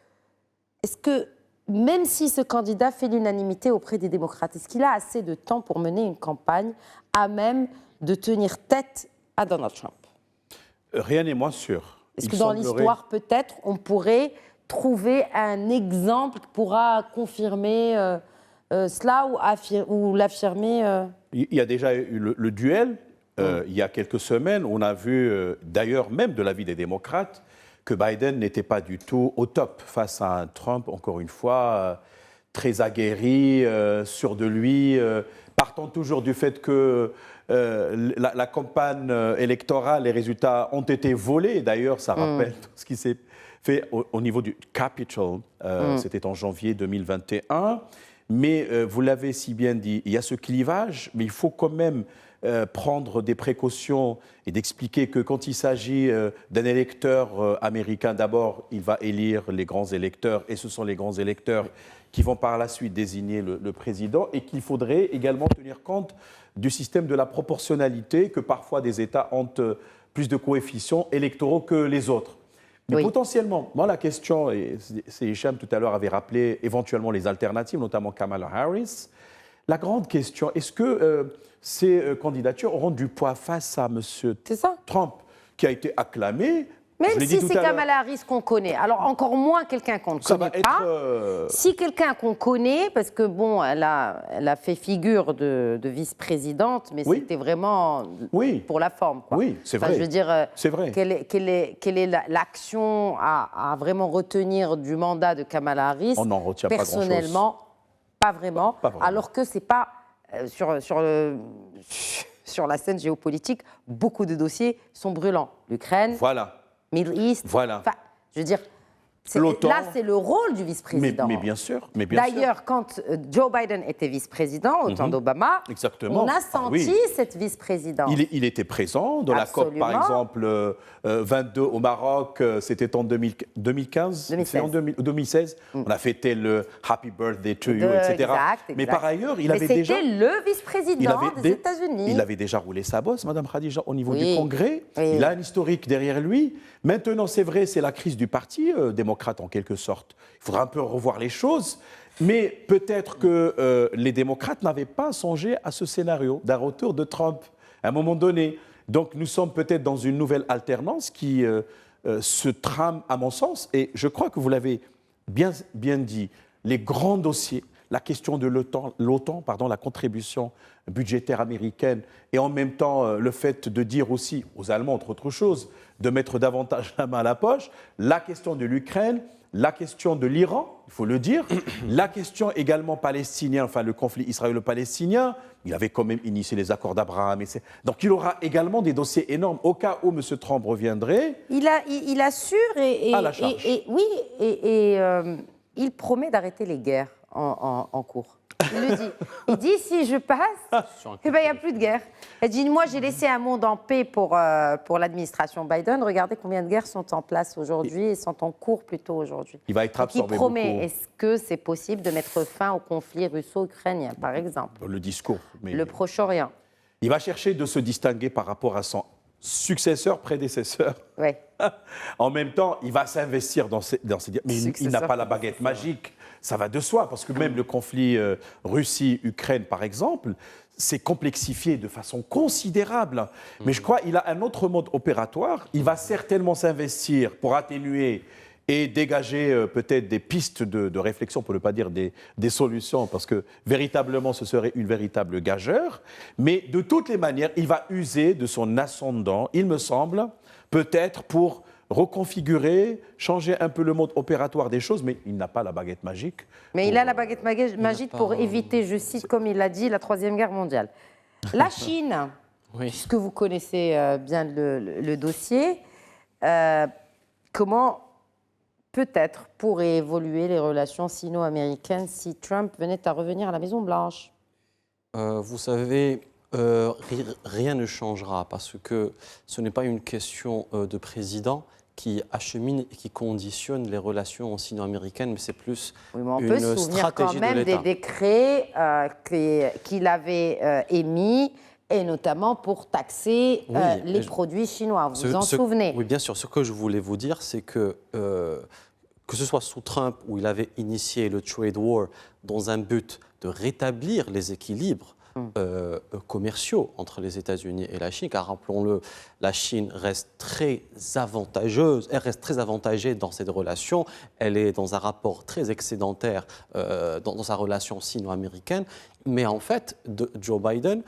Est-ce que, même si ce candidat fait l'unanimité auprès des démocrates, est-ce qu'il a assez de temps pour mener une campagne à même de tenir tête à Donald Trump? Rien n'est moins sûr. Est-ce que dans l'histoire, peut-être, on pourrait trouver un exemple qui pourra confirmer cela ou l'affirmer Il y a déjà eu le duel. Il y a quelques semaines, on a vu, d'ailleurs, même de l'avis des démocrates, que Biden n'était pas du tout au top face à un Trump, encore une fois, très aguerri, sûr de lui, partant toujours du fait que la campagne électorale, les résultats ont été volés. D'ailleurs, ça rappelle tout ce qui s'est fait au niveau du Capitol. C'était en janvier 2021. Mais vous l'avez si bien dit, il y a ce clivage, mais il faut quand même prendre des précautions et d'expliquer que quand il s'agit d'un électeur américain, d'abord, il va élire les grands électeurs, et ce sont les grands électeurs qui vont par la suite désigner le président, et qu'il faudrait également tenir compte du système de la proportionnalité, que parfois des États ont plus de coefficients électoraux que les autres. Mais potentiellement, moi la question, et c'est Hicham tout à l'heure avait rappelé éventuellement les alternatives, notamment Kamala Harris, la grande question, est-ce que ces candidatures auront du poids face à M. Trump, qui a été acclamé? Même si c'est Kamala Harris qu'on connaît, alors encore moins quelqu'un qu'on ne connaît pas. Si quelqu'un qu'on connaît, parce que bon, elle a fait figure de vice-présidente, mais c'était vraiment pour la forme, quoi. Oui, c'est vrai. Je veux dire, c'est vrai. Quelle est l'action à vraiment retenir du mandat de Kamala Harris? On n'en retient pas grand-chose. Personnellement, pas vraiment. Alors que c'est pas sur la scène géopolitique, beaucoup de dossiers sont brûlants. L'Ukraine. Voilà. Middle East. Voilà. Enfin, je veux dire, là, c'est le rôle du vice-président. Mais bien sûr. D'ailleurs, quand Joe Biden était vice-président, au temps d'Obama, on a senti cette vice-présidence. Il était présent dans la COP, par exemple, 22 au Maroc, c'était en 2015, 2016. On a fêté le Happy Birthday to you, etc. Exact. Mais par ailleurs, il avait déjà... C'était le vice-président des États-Unis. Il avait déjà roulé sa bosse, Mme Khadija, au niveau du Congrès. Il a un historique derrière lui. Maintenant, c'est vrai, c'est la crise du parti démocrate, en quelque sorte. Il faudra un peu revoir les choses. Mais peut-être que les démocrates n'avaient pas songé à ce scénario d'un retour de Trump à un moment donné. Donc nous sommes peut-être dans une nouvelle alternance qui se trame, à mon sens. Et je crois que vous l'avez bien dit. Les grands dossiers, la question de l'OTAN, la contribution budgétaire américaine, et en même temps le fait de dire aussi aux Allemands, entre autres choses, de mettre davantage la main à la poche, la question de l'Ukraine, la question de l'Iran, il faut le dire, la question également palestinienne, enfin le conflit israélo-palestinien, il avait quand même initié les accords d'Abraham. Donc il aura également des dossiers énormes au cas où M. Trump reviendrait. Il assure il promet d'arrêter les guerres en cours. Il le dit. Il dit, si je passe, il n'y a plus de guerre. Il dit, moi, j'ai laissé un monde en paix pour l'administration Biden. Regardez combien de guerres sont en place aujourd'hui et sont en cours plutôt aujourd'hui. Il va être absorbé. Il promet, est-ce que c'est possible de mettre fin au conflit russo-ukrainien, par exemple? Le discours. Mais le Proche-Orient. Il va chercher de se distinguer par rapport à son successeur, prédécesseur. Oui. En même temps, il va s'investir dans ces... Mais il n'a pas la baguette magique. Ça va de soi, parce que même le conflit Russie-Ukraine, par exemple, s'est complexifié de façon considérable. Mais je crois qu'il a un autre mode opératoire. Il va certainement s'investir pour atténuer et dégager peut-être des pistes de réflexion, pour ne pas dire des solutions, parce que véritablement, ce serait une véritable gageure. Mais de toutes les manières, il va user de son ascendant, il me semble, peut-être pour reconfigurer, changer un peu le mode opératoire des choses, mais il n'a pas la baguette magique. Mais il a la baguette magique pour éviter, je cite, comme il l'a dit, la Troisième Guerre mondiale. La Chine, puisque vous connaissez bien le dossier, comment peut-être pourraient évoluer les relations sino-américaines si Trump venait à revenir à la Maison-Blanche? Vous savez, rien ne changera parce que ce n'est pas une question de président qui achemine et qui conditionne les relations sino-américaines, mais c'est plus on une peut se souvenir quand stratégie même de des l'État. décrets qu'il avait émis, et notamment pour taxer les produits chinois. Vous vous en souvenez? Oui, bien sûr. Ce que je voulais vous dire, c'est que ce soit sous Trump, où il avait initié le trade war dans un but de rétablir les équilibres commerciaux entre les États-Unis et la Chine, car rappelons-le, la Chine reste très avantageuse, elle reste très avantagée dans cette relation, elle est dans un rapport très excédentaire dans sa relation sino-américaine, mais en fait, Joe Biden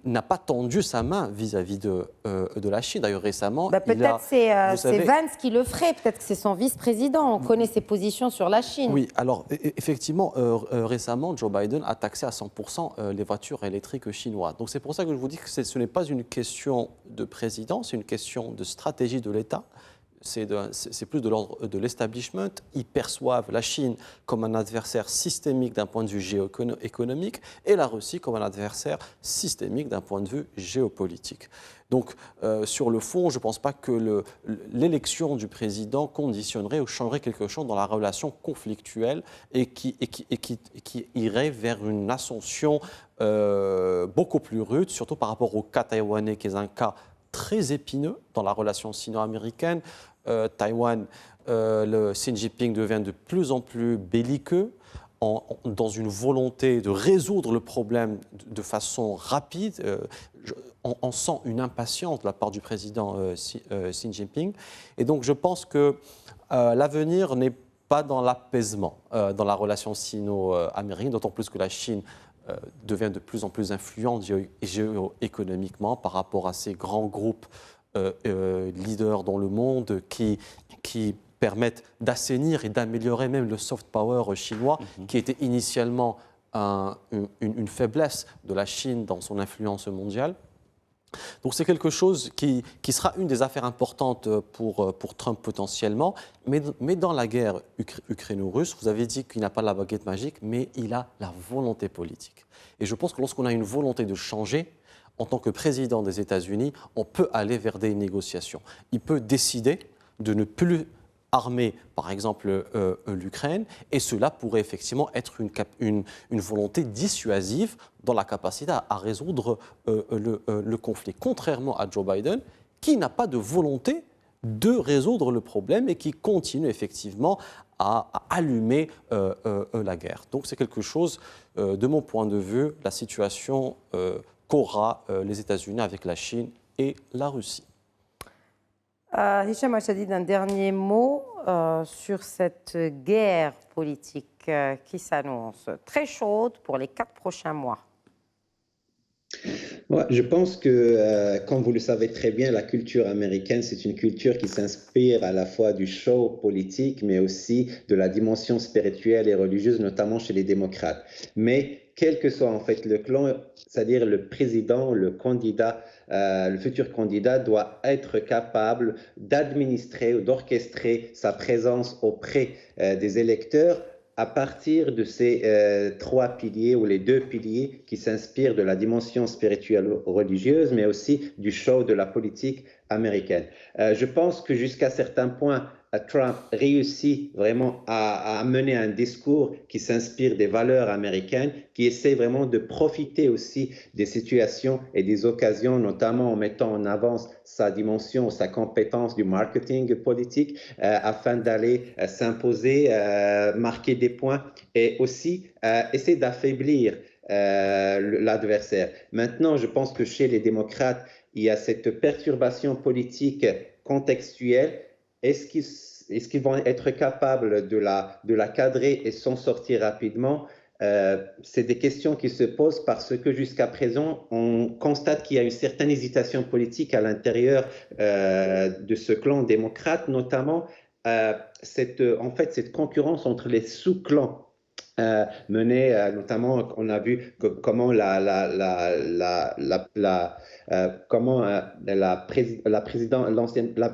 n'a pas tendu sa main vis-à-vis de la Chine. D'ailleurs, récemment, peut-être c'est Vance qui le ferait, peut-être que c'est son vice-président. On connaît ses positions sur la Chine. Oui, alors effectivement, récemment, Joe Biden a taxé à 100% les voitures électriques chinoises. Donc c'est pour ça que je vous dis que ce n'est pas une question de président, c'est une question de stratégie de l'État. C'est plus de l'ordre de l'establishment. Ils perçoivent la Chine comme un adversaire systémique d'un point de vue géoéconomique et la Russie comme un adversaire systémique d'un point de vue géopolitique. Donc, sur le fond, je ne pense pas que l'élection du président conditionnerait ou changerait quelque chose dans la relation conflictuelle et qui irait vers une ascension beaucoup plus rude, surtout par rapport au cas taïwanais, qui est un cas très épineux dans la relation sino-américaine. Taïwan, le Xi Jinping devient de plus en plus belliqueux dans une volonté de résoudre le problème de façon rapide. On sent une impatience de la part du président Xi Jinping. Et donc je pense que l'avenir n'est pas dans l'apaisement dans la relation sino-américaine, d'autant plus que la Chine devient de plus en plus influente géoéconomiquement par rapport à ces grands groupes leaders dans le monde qui permettent d'assainir et d'améliorer même le soft power chinois, qui était initialement une faiblesse de la Chine dans son influence mondiale. Donc c'est quelque chose qui sera une des affaires importantes pour Trump potentiellement, mais dans la guerre ukraino-russe, vous avez dit qu'il n'a pas la baguette magique, mais il a la volonté politique. Et je pense que lorsqu'on a une volonté de changer, en tant que président des États-Unis, on peut aller vers des négociations. Il peut décider de ne plus armer, par exemple, l'Ukraine, et cela pourrait effectivement être une volonté dissuasive dans la capacité à résoudre le conflit. Contrairement à Joe Biden, qui n'a pas de volonté de résoudre le problème et qui continue effectivement à allumer la guerre. Donc c'est quelque chose, de mon point de vue, la situation qu'aura les États-Unis avec la Chine et la Russie. Hicham Achadi, un dernier mot sur cette guerre politique qui s'annonce très chaude pour les 4 prochains mois. Ouais, je pense que, comme vous le savez très bien, la culture américaine, c'est une culture qui s'inspire à la fois du show politique, mais aussi de la dimension spirituelle et religieuse, notamment chez les démocrates. Mais quel que soit en fait le clan, c'est-à-dire le président, le candidat, le futur candidat doit être capable d'administrer ou d'orchestrer sa présence auprès des électeurs à partir de ces 3 piliers ou les 2 piliers qui s'inspirent de la dimension spirituelle religieuse, mais aussi du show de la politique américaine. Je pense que jusqu'à certains points, Trump réussit vraiment à mener un discours qui s'inspire des valeurs américaines, qui essaie vraiment de profiter aussi des situations et des occasions, notamment en mettant en avant sa dimension, sa compétence du marketing politique, afin d'aller s'imposer, marquer des points et aussi essayer d'affaiblir l'adversaire. Maintenant, je pense que chez les démocrates, il y a cette perturbation politique contextuelle. Est-ce qu'ils vont être capables de la cadrer et s'en sortir rapidement? c'est des questions qui se posent parce que jusqu'à présent, on constate qu'il y a une certaine hésitation politique à l'intérieur de ce clan démocrate, notamment cette concurrence entre les sous-clans menée, notamment, on a vu comment la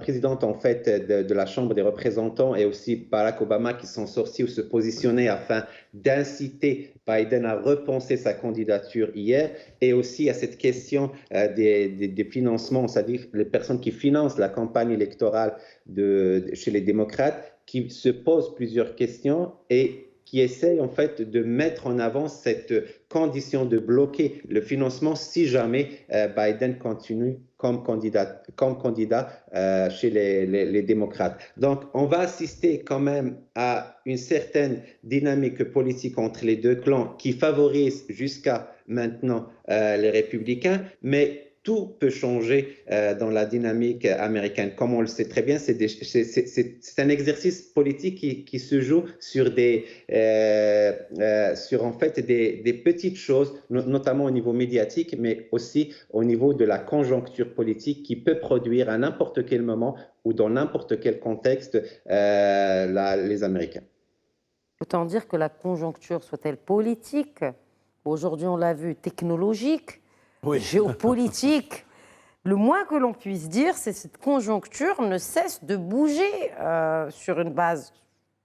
présidente en fait de la Chambre des représentants et aussi Barack Obama qui sont sortis ou se positionner afin d'inciter Biden à repenser sa candidature hier, et aussi à cette question des financements, c'est-à-dire les personnes qui financent la campagne électorale chez les démocrates, qui se posent plusieurs questions et qui essaye en fait de mettre en avant cette condition de bloquer le financement si jamais Biden continue comme candidat chez les démocrates. Donc, on va assister quand même à une certaine dynamique politique entre les deux clans qui favorise jusqu'à maintenant les républicains, mais tout peut changer dans la dynamique américaine. Comme on le sait très bien, c'est un exercice politique qui se joue sur en fait des petites choses, notamment au niveau médiatique, mais aussi au niveau de la conjoncture politique qui peut produire à n'importe quel moment ou dans n'importe quel contexte les Américains. Autant dire que la conjoncture soit-elle politique, aujourd'hui on l'a vu, technologique, oui. Géopolitique, le moins que l'on puisse dire, c'est que cette conjoncture ne cesse de bouger sur une base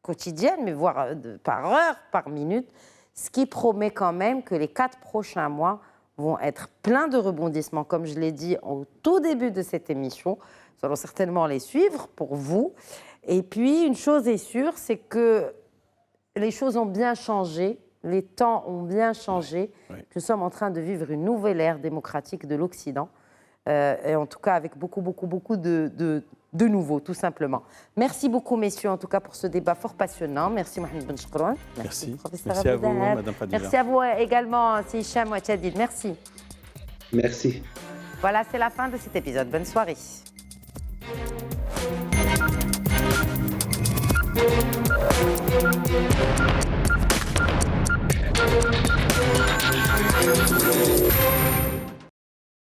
quotidienne, mais voire par heure, par minute, ce qui promet quand même que les 4 prochains mois vont être pleins de rebondissements. Comme je l'ai dit au tout début de cette émission, nous allons certainement les suivre pour vous. Et puis, une chose est sûre, c'est que les choses ont bien changé. Les temps ont bien changé. Oui. Nous sommes en train de vivre une nouvelle ère démocratique de l'Occident. Et en tout cas, avec beaucoup de nouveau, tout simplement. Merci beaucoup, messieurs, en tout cas, pour ce débat fort passionnant. Merci, Mohamed Benchkroun. Merci. Professeur Merci à vous, Madame Fadila. Merci à vous également, Hicham Ouachadid. Merci. Merci. Voilà, c'est la fin de cet épisode. Bonne soirée. Thank you.